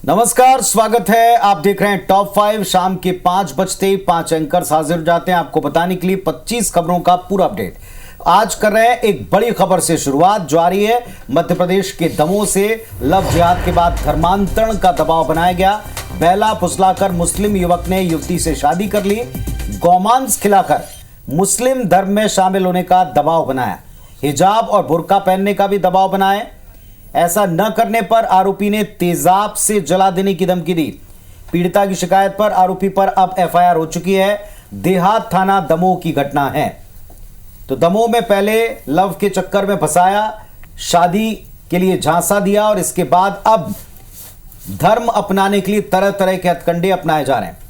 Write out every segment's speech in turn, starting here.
नमस्कार, स्वागत है। आप देख रहे हैं टॉप 5। शाम के 5 बजते 5 एंकर्स हाजिर हो जाते हैं आपको बताने के लिए 25 खबरों का पूरा अपडेट। आज कर रहे हैं एक बड़ी खबर से शुरुआत जो आ रही है मध्य प्रदेश के दमोह से। लव जिहाद के बाद धर्मांतरण का दबाव बनाया गया। बहला फुसलाकर मुस्लिम युवक ने युवती से शादी कर ली। गौमांस खिलाकर मुस्लिम धर्म में शामिल होने का दबाव बनाया। हिजाब और बुर्का पहनने का भी दबाव बनाया। ऐसा न करने पर आरोपी ने तेजाब से जला देने की धमकी दी। पीड़िता की शिकायत पर आरोपी पर अब एफआईआर हो चुकी है। देहात थाना दमोह की घटना है। तो दमोह में पहले लव के चक्कर में फंसाया, शादी के लिए झांसा दिया और इसके बाद अब धर्म अपनाने के लिए तरह तरह के हथकंडे अपनाए जा रहे हैं।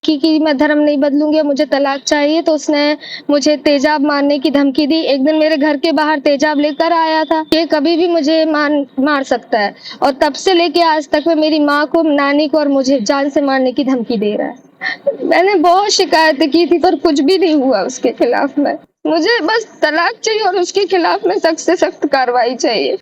कि मैं धर्म नहीं बदलूंगी, मुझे तलाक चाहिए, तो उसने मुझे तेजाब मारने की धमकी दी। एक दिन मेरे घर के बाहर तेजाब लेकर आया था कि कभी भी मुझे मार सकता है, और तब से लेके आज तक में मेरी माँ को, नानी को और मुझे जान से मारने की धमकी दे रहा है। मैंने बहुत शिकायतें की थी पर कुछ भी नहीं हुआ उसके खिलाफ में। मुझे बस तलाक चाहिए और उसके खिलाफ में सख्त से सख्त कार्रवाई चाहिए।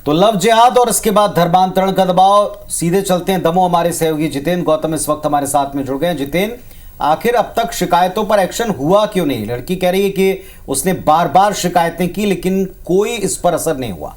तो लव जिहाद और इसके बाद धर्मांतरण का दबाव। सीधे चलते हैं दमोह। हमारे सहयोगी जितेंद्र गौतम इस वक्त हमारे साथ में जुड़ गए हैं। जितेंद्र, आखिर अब तक शिकायतों पर एक्शन हुआ क्यों नहीं? लड़की कह रही है कि उसने बार बार शिकायतें की लेकिन कोई इस पर असर नहीं हुआ।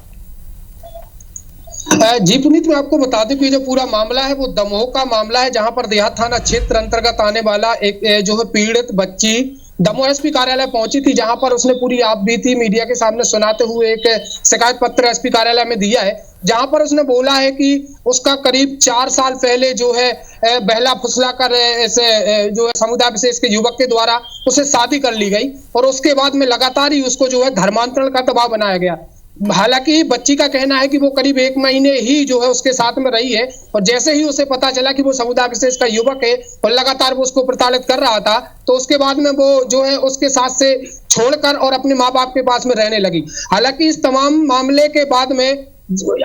जी पुनीत, मैं आपको बता दूं कि जो पूरा मामला है वो दमोह का मामला है, जहां पर देहात थाना क्षेत्र अंतर्गत आने वाला एक जो है पीड़ित बच्ची दमोह एसपी कार्यालय पहुंची थी, जहां पर उसने पूरी आप बीती मीडिया के सामने सुनाते हुए एक शिकायत पत्र एसपी कार्यालय में दिया है, जहां पर उसने बोला है कि उसका करीब 4 साल पहले जो है बहला फुसला कर ऐसे जो है समुदाय विशेष के युवक के द्वारा उसे शादी कर ली गई और उसके बाद में लगातार ही उसको जो है धर्मांतरण का दबाव बनाया गया। हालांकि बच्ची का कहना है कि वो करीब 1 महीने ही जो है उसके साथ में रही है, और जैसे ही उसे पता चला कि वो समुदाय विशेष का युवक है और लगातार वो उसको प्रताड़ित कर रहा था, तो उसके बाद में वो जो है उसके साथ से छोड़कर और अपने माँ बाप के पास में रहने लगी। हालांकि इस तमाम मामले के बाद में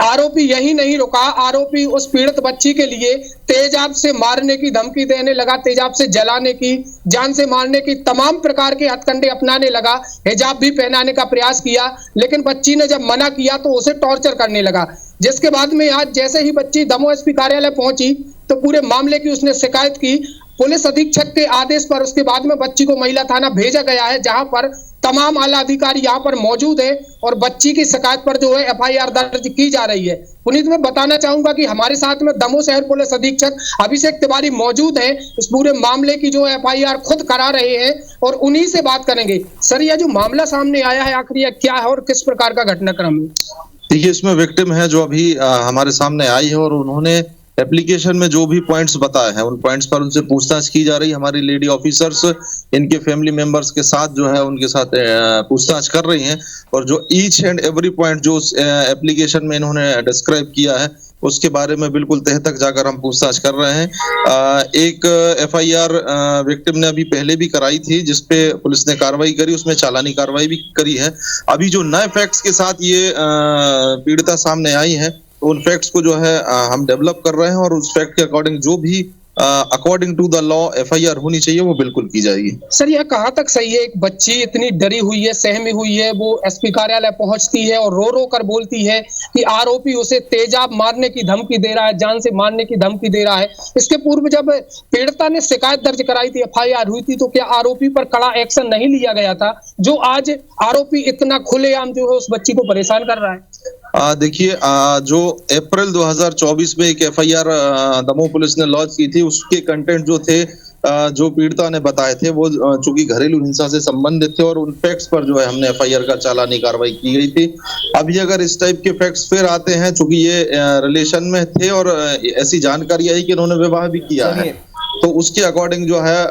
आरोपी यही नहीं रुका। आरोपी उस पीड़ित बच्ची के लिए तेजाब से मारने की धमकी देने लगा, तेजाब से जलाने की, जान से मारने की तमाम प्रकार के हथकंडे अपनाने लगा। हिजाब भी पहनाने का प्रयास किया, लेकिन बच्ची ने जब मना किया तो उसे टॉर्चर करने लगा। जिसके बाद में आज जैसे ही बच्ची दमोह एसपी कार्यालय पहुंची तो पूरे मामले की उसने शिकायत की। पुलिस अधीक्षक के आदेश पर उसके बाद में बच्ची को महिला थाना भेजा गया है, जहां पर तमाम आला अधिकारी यहां पर मौजूद है और बच्ची की शिकायत पर जो है एफआईआर दर्ज की जा रही है। पुनीत, मैं बताना चाहूंगा कि हमारे साथ में दमोह शहर पुलिस अधीक्षक अभिषेक तिवारी मौजूद है। इस पूरे मामले की जो एफआईआर खुद करा रहे हैं और उन्हीं से बात करेंगे। सर, यह जो मामला सामने आया है आखिर यह क्या है और किस प्रकार का घटनाक्रम है? देखिए, इसमें विक्टिम है जो अभी हमारे सामने आई है और उन्होंने एप्लीकेशन में जो भी पॉइंट्स बताए हैं उन पॉइंट्स पर उनसे पूछताछ की जा रही है। हमारी लेडी ऑफिसर्स इनके फैमिली मेंबर्स के साथ जो है उनके साथ पूछताछ कर रही हैं, और जो ईच एंड एवरी पॉइंट जो एप्लीकेशन में इन्होंने डिस्क्राइब किया है उसके बारे में बिल्कुल तह तक जाकर हम पूछताछ कर रहे हैं। एक एफआईआर विक्टिम ने अभी पहले भी कराई थी जिसपे पुलिस ने कार्रवाई करी, उसमें चालानी कार्रवाई भी करी है। अभी जो नए फैक्ट्स के साथ ये पीड़िता सामने आई है उन फैक्ट्स को जो है हम डेवलप कर रहे हैं और उस फैक्ट के अकॉर्डिंग जो भी according to the law FIR होनी चाहिए वो बिल्कुल की जाएगी। सर, यह कहाँ तक सही है? एक बच्ची इतनी डरी हुई है, सहमी हुई है, वो एसपी कार्यालय पहुंचती है और रो रो कर बोलती है कि आरोपी उसे तेजाब मारने की धमकी दे रहा है, जान से मारने की धमकी दे रहा है। इसके पूर्व जब पीड़िता ने शिकायत दर्ज कराई थी, एफआईआर हुई थी, तो क्या आरोपी पर कड़ा एक्शन नहीं लिया गया था, जो आज आरोपी इतना खुलेआम जो है उस बच्ची को परेशान कर रहा है? देखिए, जो अप्रैल 2024 में एक एफआईआर दमोह पुलिस ने लॉन्च की थी, उसके कंटेंट जो थे जो पीड़िता ने बताए थे वो चूंकि घरेलू हिंसा से संबंधित थे और उन फैक्ट्स पर जो है हमने एफआईआर का चालानी कार्रवाई की गई थी। अभी अगर इस टाइप के फैक्ट्स फिर आते हैं, चूंकि ये रिलेशन में थे और ऐसी जानकारी आई कि इन्होंने विवाह भी किया है, तो उसके अकॉर्डिंग जो है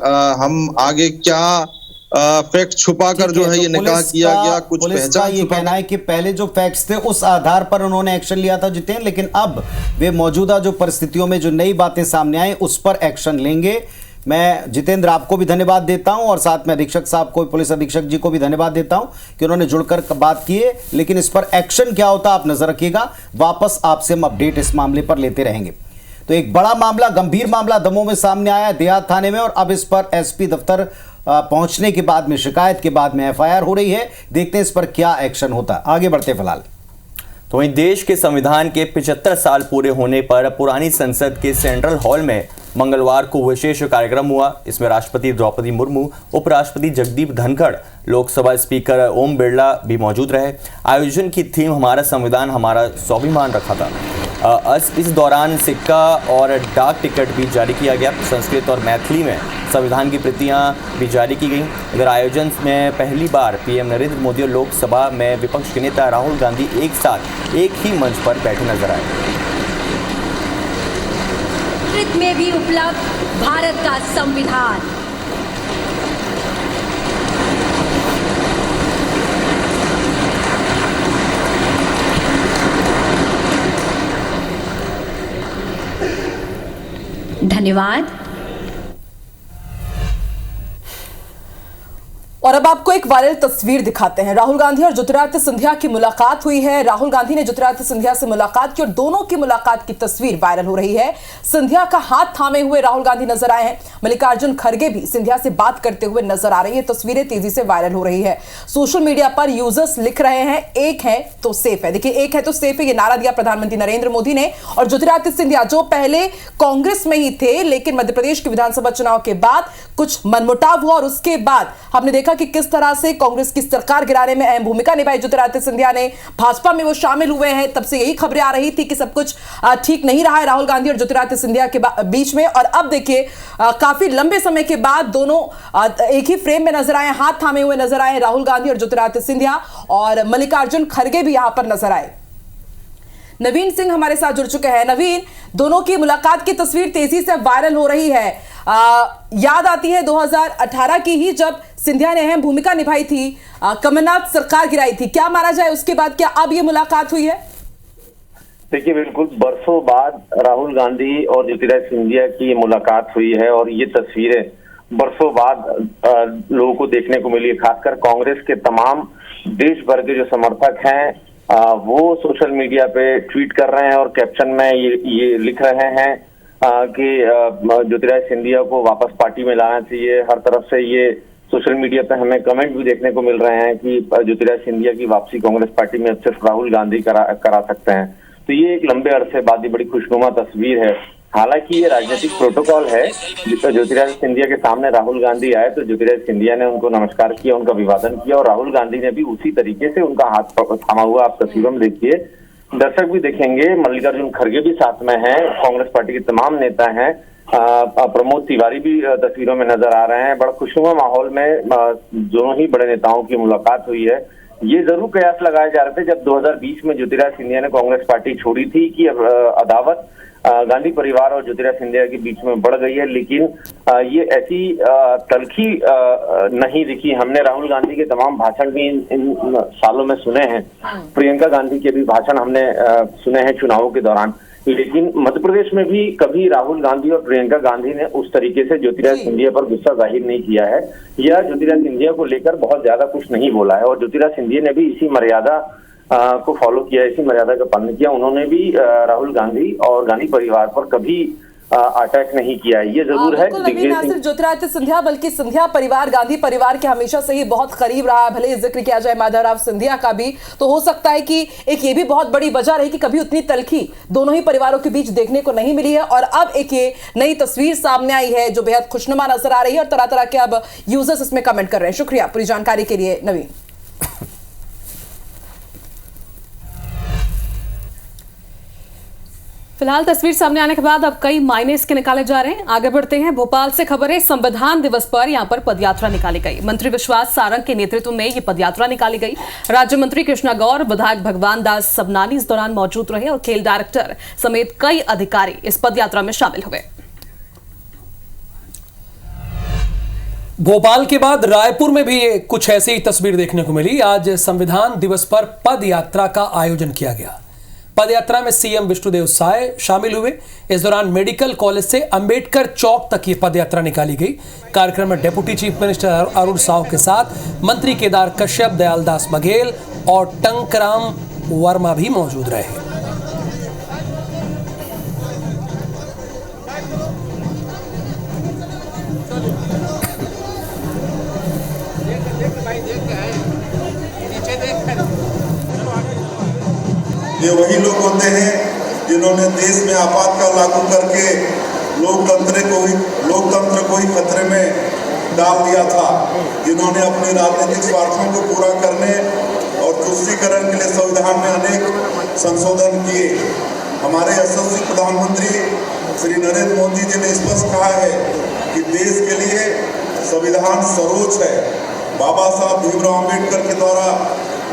हम आगे क्या फैक्ट छुपाकर जो है ये निकाह किया गया, कुछ पहचान ये कहना है कि पहले जो फैक्ट्स थे उस आधार पर उन्होंने एक्शन लिया था जितेंद्र, लेकिन अब वे मौजूदा जो परिस्थितियों में जो नई बातें सामने आई उस पर एक्शन लेंगे। मैं जितेंद्र आपको भी धन्यवाद देता हूं और साथ में अधीक्षक साहब को, पुलिस अधीक्षक जी को भी धन्यवाद देता हूं कि उन्होंने जुड़कर बात की है, लेकिन इस पर एक्शन क्या होता आप नजर रखिएगा। वापस आपसे हम अपडेट इस मामले पर लेते रहेंगे। तो एक बड़ा मामला, गंभीर मामला दमोह में सामने आया देहात थाने में, और अब इस पर एसपी दफ्तर पहुंचने के बाद में, शिकायत के बाद में एफआईआर हो रही है। देखते हैं इस पर क्या एक्शन होता है। आगे बढ़ते फिलहाल। तो वहीं देश के संविधान के 75 साल पूरे होने पर पुरानी संसद के सेंट्रल हॉल में मंगलवार को विशेष कार्यक्रम हुआ। इसमें राष्ट्रपति द्रौपदी मुर्मू, उपराष्ट्रपति जगदीप धनखड़, लोकसभा स्पीकर ओम बिरला भी मौजूद रहे। आयोजन की थीम हमारा संविधान हमारा स्वाभिमान रखा था। इस दौरान सिक्का और डाक टिकट भी जारी किया गया। संस्कृत और मैथिली में संविधान की प्रतियां भी जारी की गईं। इधर आयोजन में पहली बार पीएम नरेंद्र मोदी और लोकसभा में विपक्ष के नेता राहुल गांधी एक साथ एक ही मंच पर बैठे नजर आए। में भी उपलब्ध भारत का संविधान, धन्यवाद। और अब आपको एक वायरल तस्वीर दिखाते हैं। राहुल गांधी और ज्योतिरादित्य सिंधिया की मुलाकात हुई है। राहुल गांधी ने ज्योतिरादित्य सिंधिया से मुलाकात की और दोनों की मुलाकात की तस्वीर वायरल हो रही है। सिंधिया का हाथ थामे हुए राहुल गांधी नजर आए हैं। मल्लिकार्जुन खड़गे भी सिंधिया से बात करते हुए नजर आ रही है। तस्वीरें तेजी से वायरल हो रही है। सोशल मीडिया पर यूजर्स लिख रहे हैं, एक है तो सेफ है। देखिए, एक है तो सेफ है, ये नारा दिया प्रधानमंत्री नरेंद्र मोदी ने। और ज्योतिरादित्य सिंधिया जो पहले कांग्रेस में ही थे, लेकिन मध्य प्रदेश के विधानसभा चुनाव के बाद कुछ मनमुटाव हुआ और उसके बाद हमने देखा कि किस तरह से कांग्रेस की सरकार गिराने में अहम भूमिका निभाई ज्योतिरादित्य सिंधिया ने। भाजपा में वो शामिल हुए हैं, तब से यही खबरें आ रही थी कि सब कुछ ठीक नहीं रहा है राहुल गांधी और ज्योतिरादित्य सिंधिया के बीच में। और अब देखिए, काफी लंबे समय के बाद दोनों एक ही फ्रेम में नजर आए, हाथ थामे हुए नजर आए राहुल गांधी और ज्योतिरादित्य सिंधिया। और मल्लिकार्जुन खड़गे भी यहां पर नजर आए। नवीन सिंह हमारे साथ जुड़ चुके हैं। नवीन, दोनों की मुलाकात की तस्वीर तेजी से वायरल हो रही है। याद आती है 2018 की ही, जब सिंधिया ने अहम भूमिका निभाई थी, कमलनाथ सरकार गिराई थी। क्या माना जाए उसके बाद, क्या अब ये मुलाकात हुई है? देखिए, बिल्कुल बरसों बाद राहुल गांधी और ज्योतिरादित्य सिंधिया की मुलाकात हुई है और ये तस्वीरें बरसों बाद लोगों को देखने को मिली है। खासकर कांग्रेस के तमाम देश भर के जो समर्थक हैं वो सोशल मीडिया पे ट्वीट कर रहे हैं और कैप्शन में ये लिख रहे हैं कि ज्योतिरादित्य सिंधिया को वापस पार्टी में लाना चाहिए। हर तरफ से ये सोशल मीडिया पे हमें कमेंट भी देखने को मिल रहे हैं कि ज्योतिरादित्य सिंधिया की वापसी कांग्रेस पार्टी में अब सिर्फ राहुल गांधी करा सकते हैं। तो ये एक लंबे अरसे बाद बड़ी खुशनुमा तस्वीर है। हालांकि ये राजनीतिक प्रोटोकॉल है। ज्योतिरादित्य सिंधिया के सामने राहुल गांधी आए तो ज्योतिरादित्य सिंधिया ने उनको नमस्कार किया, उनका अभिवादन किया और राहुल गांधी ने भी उसी तरीके से उनका हाथ थामा हुआ। आप तस्वीरों में देखिए, दर्शक भी देखेंगे, मल्लिकार्जुन खड़गे भी साथ में हैं, कांग्रेस पार्टी के तमाम नेता हैं, प्रमोद तिवारी भी तस्वीरों में नजर आ रहे हैं। बड़ा खुशनुमा माहौल में दोनों ही बड़े नेताओं की मुलाकात हुई है। ये जरूर कयास लगाए जा रहे थे जब 2020 में ज्योतिरादित्य सिंधिया ने कांग्रेस पार्टी छोड़ी थी कि अब अदावत गांधी परिवार और ज्योतिरादित्य सिंधिया के बीच में बढ़ गई है, लेकिन ये ऐसी तलखी नहीं दिखी। हमने राहुल गांधी के तमाम भाषण भी इन सालों में सुने हैं, प्रियंका गांधी के भी भाषण हमने सुने हैं चुनावों के दौरान, लेकिन मध्य प्रदेश में भी कभी राहुल गांधी और प्रियंका गांधी ने उस तरीके से ज्योतिरादित्य सिंधिया पर गुस्सा जाहिर नहीं किया है या ज्योतिरादित्य सिंधिया को लेकर बहुत ज्यादा कुछ नहीं बोला है। और ज्योतिरादित्य सिंधिया ने भी इसी मर्यादा को फॉलो किया, इसी मर्यादा का पालन किया। उन्होंने भी राहुल गांधी और गांधी परिवार पर कभी अटैक नहीं किया है। ये जरूर है कि ना सिर्फ ज्योतिरादित्य सिंधिया बल्कि सिंधिया परिवार गांधी परिवार के हमेशा से ही बहुत करीब रहा है। भले ही जिक्र किया जाए माधवराव सिंधिया का भी, तो हो सकता है कि एक ये भी बहुत बड़ी वजह रही कि कभी उतनी तलखी दोनों ही परिवारों के बीच देखने को नहीं मिली है। और अब एक ये नई तस्वीर सामने आई है जो बेहद खुशनुमा नजर आ रही है और तरह तरह के अब यूजर्स इसमें कमेंट कर रहे हैं। शुक्रिया पूरी जानकारी के लिए नवीन। फिलहाल तस्वीर सामने आने के बाद अब कई मायने इसके निकाले जा रहे हैं। आगे बढ़ते हैं, भोपाल से खबर है। संविधान दिवस पर यहां पर पदयात्रा निकाली गई। मंत्री विश्वास सारंग के नेतृत्व में यह पदयात्रा निकाली गई। राज्य मंत्री कृष्णा गौर, विधायक भगवान दास सबनानी इस दौरान मौजूद रहे और खेल डायरेक्टर समेत कई अधिकारी इस पदयात्रा में शामिल हुए। भोपाल के बाद रायपुर में भी कुछ ऐसी ही तस्वीर देखने को मिली। आज संविधान दिवस पर पद यात्रा का आयोजन किया गया। पद यात्रा में सीएम विष्णुदेव साय शामिल हुए। इस दौरान मेडिकल कॉलेज से अंबेडकर चौक तक ये पद यात्रा निकाली गई। कार्यक्रम में deputy chief minister Arun Sao के साथ मंत्री केदार कश्यप, दयालदास बघेल और टंकराम वर्मा भी मौजूद रहे। ये वही लोग होते हैं जिन्होंने देश में आपातकाल लागू करके लोकतंत्र को ही खतरे में डाल दिया था, जिन्होंने अपने राजनीतिक स्वार्थों को पूरा करने और तुष्टीकरण के लिए संविधान में अनेक संशोधन किए। हमारे यशस्वी प्रधानमंत्री श्री नरेंद्र मोदी जी ने स्पष्ट कहा है कि देश के लिए संविधान सर्वोच्च है। बाबा साहब भीमराव अम्बेडकर के द्वारा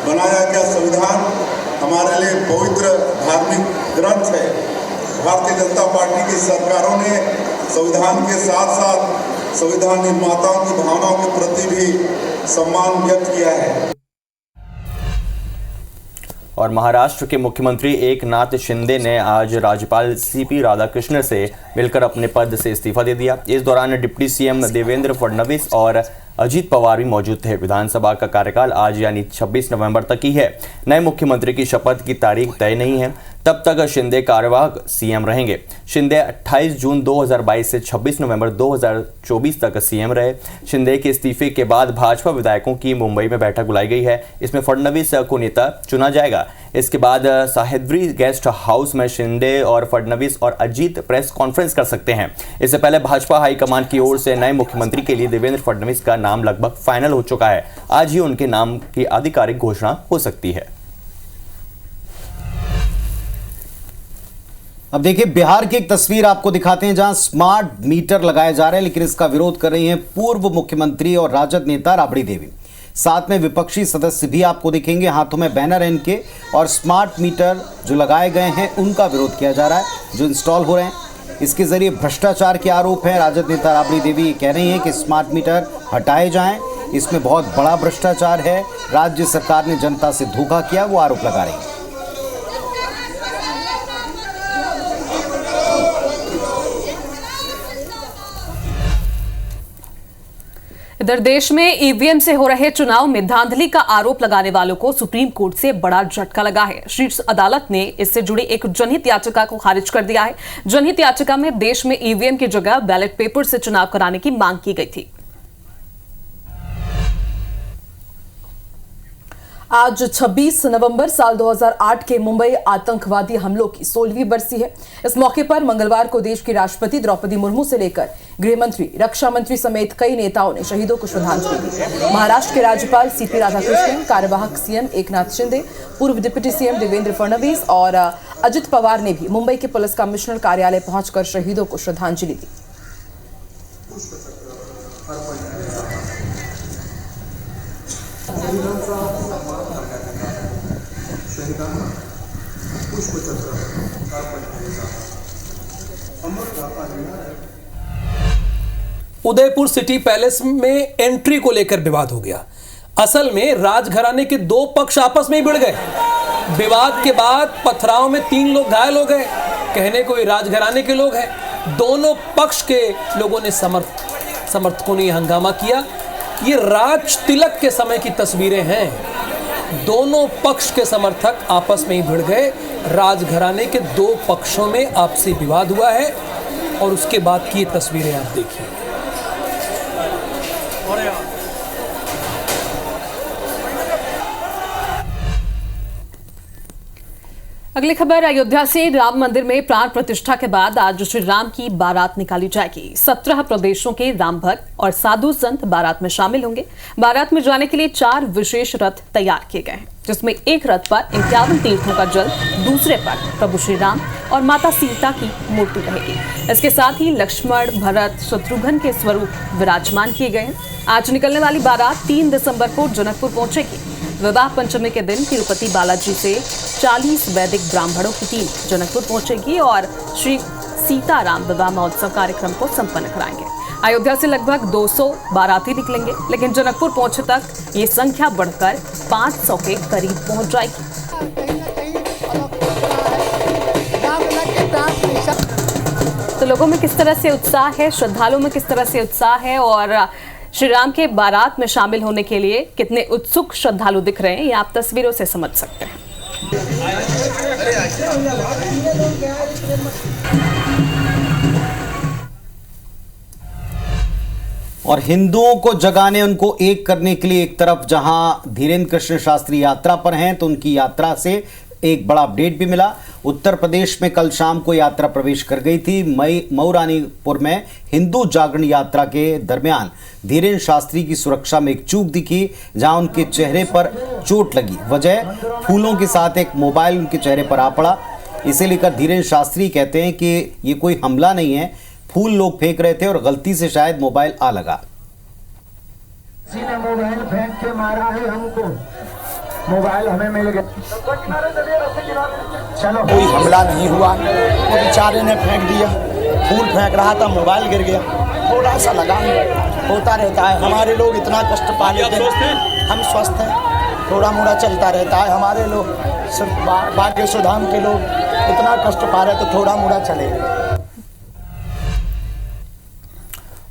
बनाया गया संविधान हमारे लिए पवित्र धार्मिक ग्रंथ है। भारतीय जनता पार्टी की सरकारों ने संविधान के साथ साथ संविधान निर्माताओं की भावनाओं के प्रति भी सम्मान व्यक्त किया है। और महाराष्ट्र के मुख्यमंत्री एकनाथ शिंदे ने आज राज्यपाल सीपी राधाकृष्णन से मिलकर अपने पद से इस्तीफा दे दिया। इस दौरान डिप्टी सीएम देवेंद्र फडणवीस और अजीत पवार भी मौजूद थे। विधानसभा का कार्यकाल आज यानी 26 नवंबर तक ही है। नए मुख्यमंत्री की शपथ की तारीख तय नहीं है, तब तक शिंदे कार्यवाहक सीएम रहेंगे। शिंदे 28 जून 2022 से 26 नवंबर 2024 तक सीएम रहे। शिंदे के इस्तीफे के बाद भाजपा विधायकों की मुंबई में बैठक बुलाई गई है। इसमें फडणवीस को नेता चुना जाएगा। इसके बाद साहिद्री गेस्ट हाउस में शिंदे और फडणवीस और अजीत प्रेस कॉन्फ्रेंस कर सकते हैं। इससे पहले भाजपा हाईकमान की ओर से नए मुख्यमंत्री के लिए देवेंद्र फडणवीस का नाम लगभग फाइनल हो चुका है। आज ही उनके नाम की आधिकारिक घोषणा हो सकती है। अब देखिए, बिहार की एक तस्वीर आपको दिखाते हैं जहां स्मार्ट मीटर लगाए जा रहे हैं, लेकिन इसका विरोध कर रही हैं पूर्व मुख्यमंत्री और राजद नेता राबड़ी देवी। साथ में विपक्षी सदस्य भी आपको दिखेंगे, हाथों में बैनर है इनके, और स्मार्ट मीटर जो लगाए गए हैं उनका विरोध किया जा रहा है, जो इंस्टॉल हो रहे हैं। इसके जरिए भ्रष्टाचार के आरोप हैं। राजद नेता राबड़ी देवी ये कह रही हैं कि स्मार्ट मीटर हटाए जाएं, इसमें बहुत बड़ा भ्रष्टाचार है, राज्य सरकार ने जनता से धोखा किया, वो आरोप लगा रही है। इधर देश में ईवीएम से हो रहे चुनाव में धांधली का आरोप लगाने वालों को सुप्रीम कोर्ट से बड़ा झटका लगा है। शीर्ष अदालत ने इससे जुड़ी एक जनहित याचिका को खारिज कर दिया है। जनहित याचिका में देश में ईवीएम की जगह बैलेट पेपर से चुनाव कराने की मांग की गई थी। आज 26 नवंबर साल 2008 के मुंबई आतंकवादी हमलों की 16वीं बरसी है। इस मौके पर मंगलवार को देश की राष्ट्रपति द्रौपदी मुर्मू से लेकर गृह मंत्री, रक्षा मंत्री समेत कई नेताओं ने शहीदों को श्रद्धांजलि दी। महाराष्ट्र के राज्यपाल सीपी राधाकृष्णन, कार्यवाहक सीएम एकनाथ शिंदे, पूर्व डिप्टी सीएम देवेंद्र फडणवीस और अजित पवार ने भी मुंबई के पुलिस कमिश्नर कार्यालय पहुंचकर शहीदों को श्रद्धांजलि दी। उदयपुर सिटी पैलेस में एंट्री को लेकर विवाद हो गया। असल में राजघराने के दो पक्ष आपस में ही भिड़ गए। विवाद के बाद पथराव में 3 लोग घायल हो गए। कहने को ये राजघराने के लोग हैं। दोनों पक्ष के लोगों ने समर्थकों ने हंगामा किया। ये राज तिलक के समय की तस्वीरें हैं। दोनों पक्ष के समर्थक आपस में ही भिड़ गए। राजघराने के 2 पक्षों में आपसी विवाद हुआ है और उसके बाद की ये तस्वीरें आप देखिए। अगली खबर अयोध्या से। राम मंदिर में प्राण प्रतिष्ठा के बाद आज श्री राम की बारात निकाली जाएगी। 17 प्रदेशों के राम भक्त और साधु संत बारात में शामिल होंगे। बारात में जाने के लिए 4 विशेष रथ तैयार किए गए हैं, जिसमें एक रथ पर 51 तीर्थों का जल, दूसरे पर प्रभु श्री राम और माता सीता की मूर्ति रहेगी। इसके साथ ही लक्ष्मण, भरत, शत्रुघ्न के स्वरूप विराजमान किए गए हैं। आज निकलने वाली बारात 3 दिसंबर को जनकपुर पहुंचेगी। विवाह पंचमी के दिन तिरुपति बालाजी से 40 वैदिक ब्राह्मणों की टीम जनकपुर पहुंचेगी और श्री सीताराम विवाह महोत्सव कार्यक्रम को संपन्न कराएंगे। अयोध्या से लगभग 200 बाराती निकलेंगे, लेकिन जनकपुर पहुंचे तक ये संख्या बढ़कर 500 के करीब पहुंच जाएगी। तो लोगों में किस तरह से उत्साह है, श्रद्धालुओं में किस तरह से उत्साह है और श्री राम के बारात में शामिल होने के लिए कितने उत्सुक श्रद्धालु दिख रहे हैं, ये आप तस्वीरों से समझ सकते हैं। और हिंदुओं को जगाने, उनको एक करने के लिए एक तरफ जहां धीरेन्द्र कृष्ण शास्त्री यात्रा पर हैं, तो उनकी यात्रा से एक बड़ा अपडेट भी मिला। उत्तर प्रदेश में कल शाम को यात्रा प्रवेश कर गई थी। मऊरानीपुर में हिंदू जागरण यात्रा के दरमियान धीरेन्द्र शास्त्री की सुरक्षा में एक चूक दिखी, जहां उनके चेहरे पर चोट लगी। वजह फूलों के साथ एक मोबाइल उनके चेहरे पर आ पड़ा। इसे लेकर धीरेन्द्र शास्त्री कहते हैं कि ये कोई हमला नहीं है, फूल लोग फेंक रहे थे और गलती से शायद मोबाइल आ लगा। किसी ने मोबाइल फेंक के मारा है हमको, मोबाइल हमें मिल गया। चलो कोई हमला नहीं हुआ, वो बेचारे ने फेंक दिया, फूल फेंक रहा था, मोबाइल गिर गया, थोड़ा सा लगा, होता रहता है। हमारे लोग इतना कष्ट पा लेते हैं, हम स्वस्थ हैं, थोड़ा मोड़ा चलता रहता है। हमारे लोग बागेश्वर धाम के लोग इतना कष्ट पा रहे तो थोड़ा मोड़ा चले।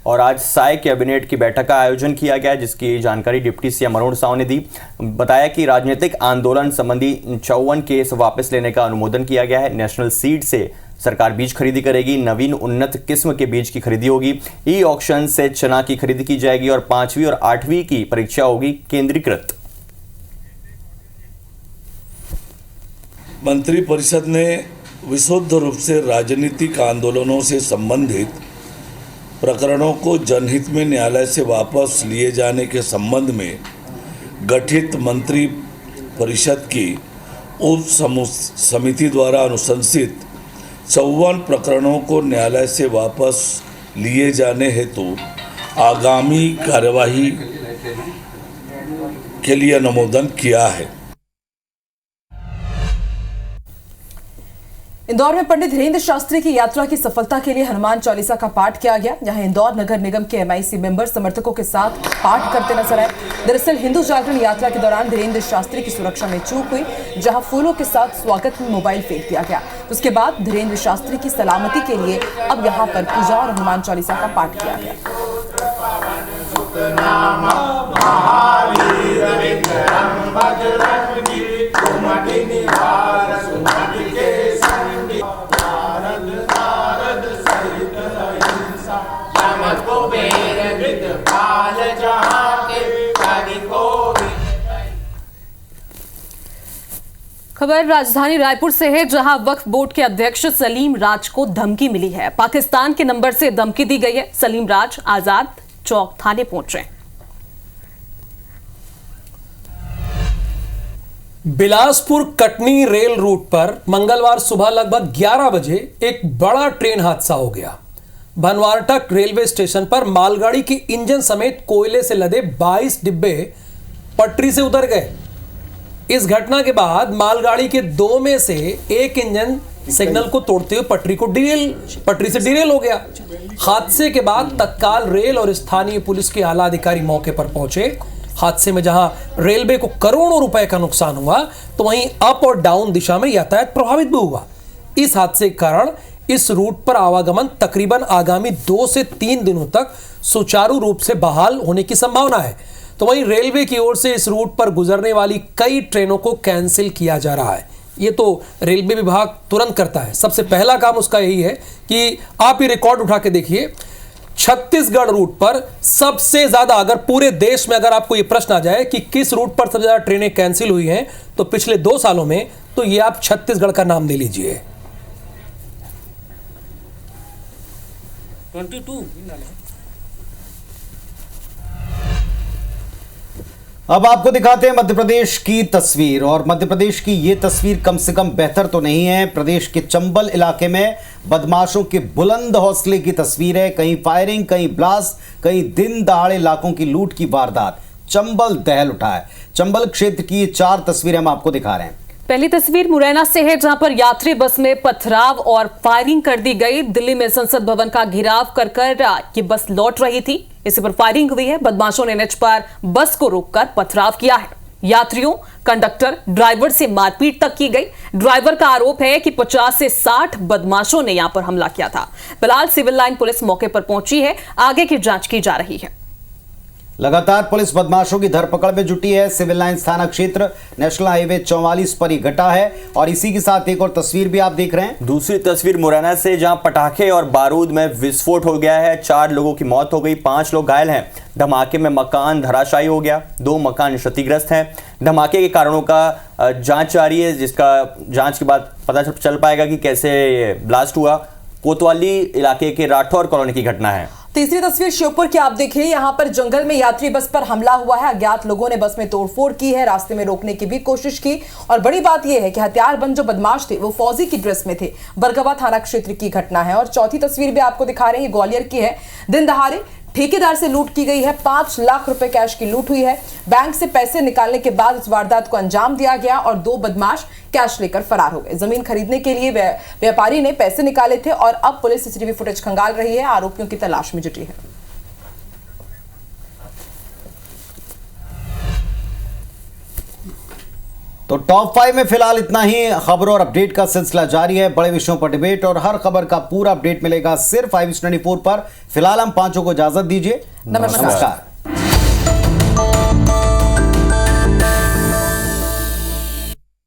और आज साय कैबिनेट की बैठक का आयोजन किया गया, जिसकी जानकारी डिप्टी सीएम अरुण साव ने दी। बताया कि राजनीतिक आंदोलन संबंधी 54 केस वापस लेने का अनुमोदन किया गया है। नेशनल सीड से सरकार बीज खरीदी करेगी, नवीन उन्नत किस्म के बीज की खरीदी होगी, ई ऑक्शन से चना की खरीदी की जाएगी और 5वीं और 8वीं की परीक्षा होगी केंद्रीकृत। मंत्रिपरिषद ने विशुद्ध रूप से राजनीतिक आंदोलनों से संबंधित प्रकरणों को जनहित में न्यायालय से वापस लिए जाने के संबंध में गठित मंत्री परिषद की उप समिति द्वारा अनुशंसित 54 प्रकरणों को न्यायालय से वापस लिए जाने हेतु आगामी कार्यवाही के लिए अनुमोदन किया है। इंदौर में पंडित धीरेन्द्र शास्त्री की यात्रा की सफलता के लिए हनुमान चालीसा का पाठ किया गया। यहां इंदौर नगर निगम के MIC मेंबर समर्थकों के साथ पाठ करते नजर आए। दरअसल हिंदू जागरण यात्रा के दौरान धीरेन्द्र शास्त्री की सुरक्षा में चूक हुई, जहां फूलों के साथ स्वागत में मोबाइल फेंक दिया गया। उसके बाद धीरेन्द्र शास्त्री की सलामती के लिए अब यहां पर पूजा और हनुमान चालीसा का पाठ किया गया। खबर राजधानी रायपुर से है, जहां वक्फ बोर्ड के अध्यक्ष सलीम राज को धमकी मिली है। पाकिस्तान के नंबर से धमकी दी गई है। सलीम राज आजाद चौक थाने पहुंचे। बिलासपुर कटनी रेल रूट पर मंगलवार सुबह लगभग 11 बजे एक बड़ा ट्रेन हादसा हो गया। बनवारटक रेलवे स्टेशन पर मालगाड़ी के इंजन समेत कोयले से लदे 22 डिब्बे पटरी से उतर गए। इस घटना के बाद मालगाड़ी के 2 में से एक इंजन सिग्नल को तोड़ते हुए पटरी से डिरेल हो गया। हादसे के बाद तत्काल रेल और स्थानीय पुलिस के आला अधिकारी मौके पर पहुंचे। हादसे में जहां रेलवे को करोड़ों रुपए का नुकसान हुआ, तो वहीं अप और डाउन दिशा में यातायात प्रभावित भी हुआ। इस हादसे के कारण इस रूट पर आवागमन तकरीबन आगामी 2 से 3 दिनों तक सुचारू रूप से बहाल होने की संभावना है। तो वहीं रेलवे की ओर से इस रूट पर गुजरने वाली कई ट्रेनों को कैंसिल किया जा रहा है। ये तो रेलवे विभाग तुरंत करता है। सबसे पहला काम उसका यही है कि आप ये रिकॉर्ड उठा के देखिए, छत्तीसगढ़ रूट पर सबसे ज्यादा, अगर पूरे देश में अगर आपको ये प्रश्न आ जाए कि किस रूट पर सबसे ज्यादा ट्रेनें कैंसिल हुई हैं, तो पिछले 2 सालों में तो ये आप छत्तीसगढ़ का नाम ले लीजिए। 22 अब आपको दिखाते हैं मध्य प्रदेश की तस्वीर। और मध्य प्रदेश की ये तस्वीर कम से कम बेहतर तो नहीं है। प्रदेश के चंबल इलाके में बदमाशों के बुलंद हौसले की तस्वीर है। कहीं फायरिंग, कहीं ब्लास्ट, कहीं दिन दहाड़े इलाकों की लूट की वारदात। चंबल दहल उठा है। चंबल क्षेत्र की 4 तस्वीरें हम आपको दिखा रहे हैं। पहली तस्वीर मुरैना से है, जहां पर यात्री बस में पथराव और फायरिंग कर दी गई। दिल्ली में संसद भवन का घेराव कर ये बस लौट रही थी, इसी पर फायरिंग हुई है। बदमाशों ने NH पर बस को रोककर पथराव किया है। यात्रियों, कंडक्टर, ड्राइवर से मारपीट तक की गई। ड्राइवर का आरोप है कि 50 से 60 बदमाशों ने यहां पर हमला किया था। फिलहाल सिविल लाइन पुलिस मौके पर पहुंची है, आगे की जांच की जा रही है। लगातार पुलिस बदमाशों की धरपकड़ में जुटी है। सिविल लाइंस थाना क्षेत्र नेशनल हाईवे 44 पर ही घटा है। और इसी के साथ एक और तस्वीर भी आप देख रहे हैं। दूसरी तस्वीर मुरैना से, जहां पटाखे और बारूद में विस्फोट हो गया है। 4 लोगों की मौत हो गई, 5 लोग घायल हैं। धमाके में मकान धराशायी हो गया, 2 मकान क्षतिग्रस्त हैं। धमाके के कारणों का जांच जारी है, जिसका जांच के बाद पता चल पाएगा कि कैसे ब्लास्ट हुआ। कोतवाली इलाके के राठौर कॉलोनी की घटना है। तीसरी तस्वीर श्योपुर की आप देखिए, यहां पर जंगल में यात्री बस पर हमला हुआ है। अज्ञात लोगों ने बस में तोड़फोड़ की है, रास्ते में रोकने की भी कोशिश की और बड़ी बात यह है कि हथियारबंद जो बदमाश थे वो फौजी की ड्रेस में थे। बरगवा थाना क्षेत्र की घटना है। और चौथी तस्वीर भी आपको दिखा रहे हैं, ग्वालियर की है। दिन दहाड़े ठेकेदार से लूट की गई है। 5 लाख रुपए कैश की लूट हुई है। बैंक से पैसे निकालने के बाद इस वारदात को अंजाम दिया गया और 2 बदमाश कैश लेकर फरार हो गए। जमीन खरीदने के लिए व्यापारी ने पैसे निकाले थे और अब पुलिस सीसीटीवी फुटेज खंगाल रही है, आरोपियों की तलाश में जुटी है। तो टॉप 5 में फिलहाल इतना ही। खबरों और अपडेट का सिलसिला जारी है। बड़े विषयों पर डिबेट और हर खबर का पूरा अपडेट मिलेगा सिर्फ 5 24 पर। फिलहाल हम 5 को इजाजत दीजिए। नमस्कार।